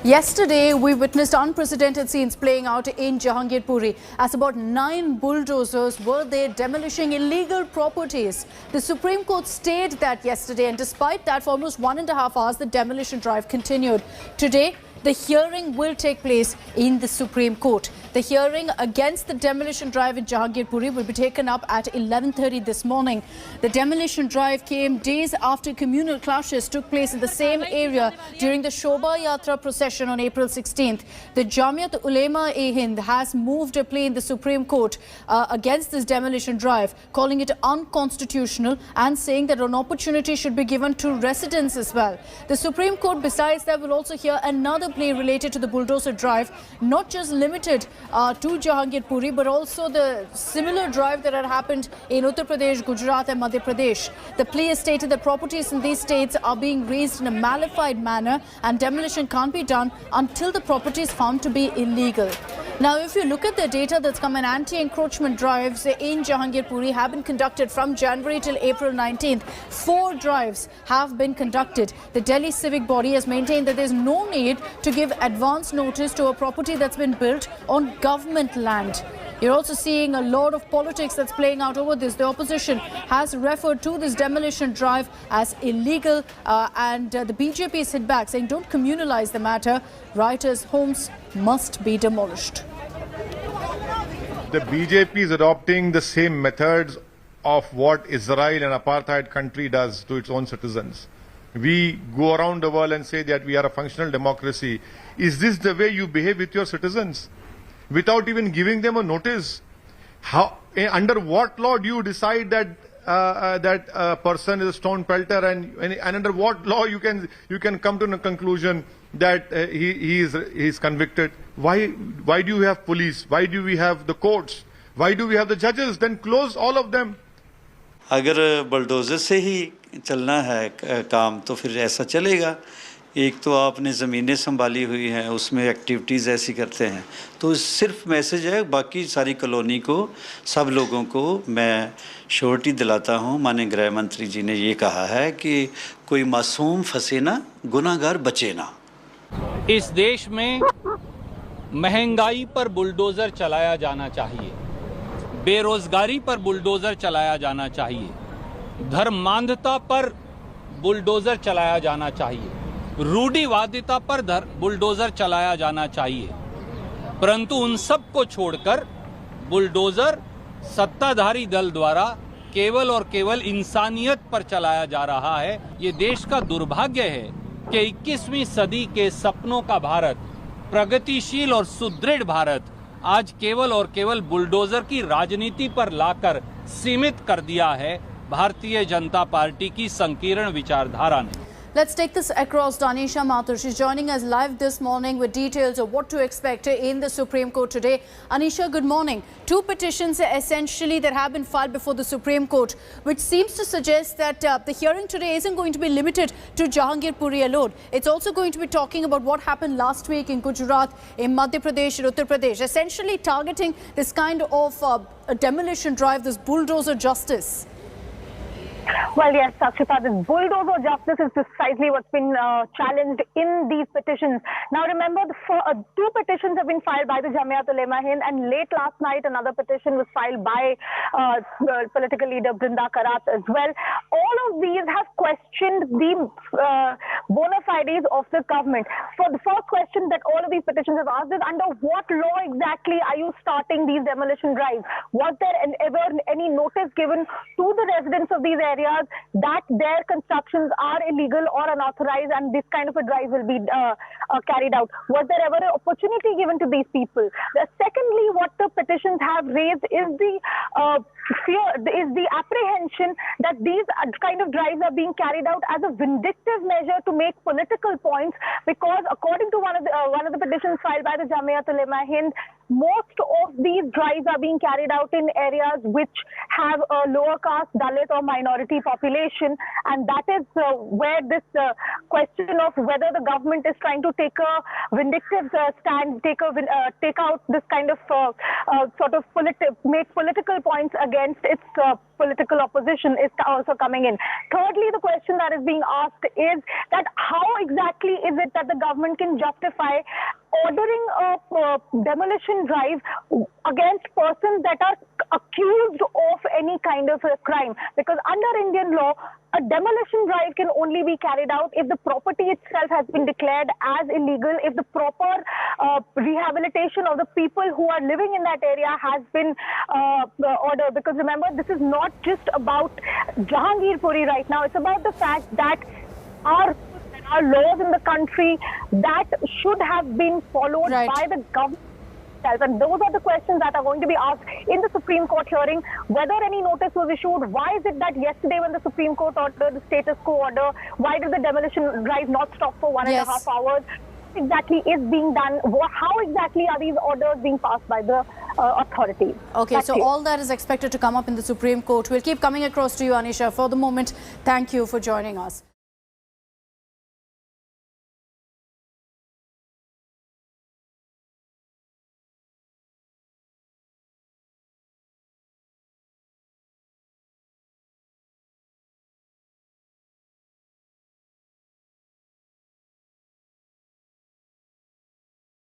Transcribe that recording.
Yesterday, we witnessed unprecedented scenes playing out in Jahangirpuri as about 9 bulldozers were there demolishing illegal properties. The Supreme Court stayed that yesterday, and despite that, for almost 1.5 hours, the demolition drive continued. Today, the hearing will take place in the Supreme Court. The hearing against the demolition drive in Jahangirpuri will be taken up at 11:30 this morning. The demolition drive came days after communal clashes took place in the same area during the Shobha Yatra procession on April 16th. The Jamiat Ulema-e-Hind has moved a plea in the Supreme Court against this demolition drive, calling it unconstitutional and saying that an opportunity should be given to residents as well. The Supreme Court, besides that, will also hear another plea related to the bulldozer drive, not just limited to Jahangirpuri, but also the similar drive that had happened in Uttar Pradesh, Gujarat and Madhya Pradesh. The plea has stated that properties in these states are being razed in a malified manner and demolition can't be done until the property is found to be illegal. Now, if you look at the data that's come in, anti-encroachment drives in Jahangirpuri have been conducted from January till April 19th. 4 drives have been conducted. The Delhi civic body has maintained that there's no need to give advance notice to a property that's been built on government land. You're also seeing a lot of politics that's playing out over this. The opposition has referred to this demolition drive as illegal and the BJP is hit back saying don't communalize the matter. Rioters' homes must be demolished. The BJP is adopting the same methods of what Israel, an apartheid country, does to its own citizens. We go around the world and say that we are a functional democracy. Is this the way you behave with your citizens? Without even giving them a notice? Under what law do you decide that that a person is a stone pelter, and under what law you can come to a conclusion that he is convicted? Why do you have police? Why do we have the courts? Why do we have the judges? Then close all of them. अगर bulldozer से ही चलना है काम तो फिर ऐसा चलेगा. एक तो आपने ज़मीनें संभाली हुई हैं, उसमें एक्टिविटीज़ ऐसी करते हैं, तो सिर्फ मैसेज है. बाकी सारी कॉलोनी को, सब लोगों को मैं श्योरिटी दिलाता हूँ. माननीय गृह मंत्री जी ने ये कहा है कि कोई मासूम फंसे ना, गुनाहगार बचे ना. इस देश में महंगाई पर बुलडोज़र चलाया जाना चाहिए, बेरोजगारी पर बुलडोज़र चलाया जाना चाहिए, धर्मांधता पर बुलडोज़र चलाया जाना चाहिए, रूढ़िवादिता पर बुलडोज़र चलाया जाना चाहिए. परंतु उन सब को छोड़कर बुलडोज़र सत्ताधारी दल द्वारा केवल और केवल इंसानियत पर चलाया जा रहा है. ये देश का दुर्भाग्य है कि 21वीं सदी के सपनों का भारत, प्रगतिशील और सुदृढ़ भारत, आज केवल और केवल बुलडोज़र की राजनीति पर लाकर सीमित कर दिया है भारतीय जनता पार्टी की संकीर्ण विचारधारा ने. Let's take this across to Anisha Mathur. She's joining us live this morning with details of what to expect in the Supreme Court today. Anisha, good morning. 2 petitions essentially that have been filed before the Supreme Court, which seems to suggest that the hearing today isn't going to be limited to Jahangirpuri alone. It's also going to be talking about what happened last week in Gujarat, in Madhya Pradesh, and Uttar Pradesh, essentially targeting this kind of a demolition drive, this bulldozer justice. Well, yes, Sakshita, this bulldozer justice is precisely what's been challenged in these petitions. Now, remember, 2 petitions have been filed by the Jamiat Ulema-e-Hind, and late last night, another petition was filed by political leader Brinda Karat as well. All of these have questioned the bona fides of the government. So the first question that all of these petitions have asked is, under what law exactly are you starting these demolition drives? Was there ever any notice given to the residents of these areas that their constructions are illegal or unauthorized and this kind of a drive will be carried out? Was there ever an opportunity given to these people? Secondly, what the petitions have raised is the fear, is the apprehension that these kind of drives are being carried out as a vindictive measure to make political points, because according to one of the petitions filed by the Jamiat Ulema-e-Hind, most of these drives are being carried out in areas which have a lower caste, Dalit or minority population, and that is where this question of whether the government is trying to take a vindictive stand, take out this kind of make political points against against its political opposition is also coming in. Thirdly, the question that is being asked is that how exactly is it that the government can justify ordering a demolition drive against persons that are accused of any kind of a crime? Because under Indian law, a demolition drive can only be carried out if the property itself has been declared as illegal, if the proper rehabilitation of the people who are living in that area has been ordered. Because remember, this is not just about Jahangirpuri right now. It's about the fact that our laws in the country that should have been followed by the government. And those are the questions that are going to be asked in the Supreme Court hearing. Whether any notice was issued, why is it that yesterday when the Supreme Court ordered the status quo order, why did the demolition drive not stop for 1.5 hours? What exactly is being done? How exactly are these orders being passed by the authorities? Okay, so all that is expected to come up in the Supreme Court. We'll keep coming across to you, Anisha. For the moment, thank you for joining us.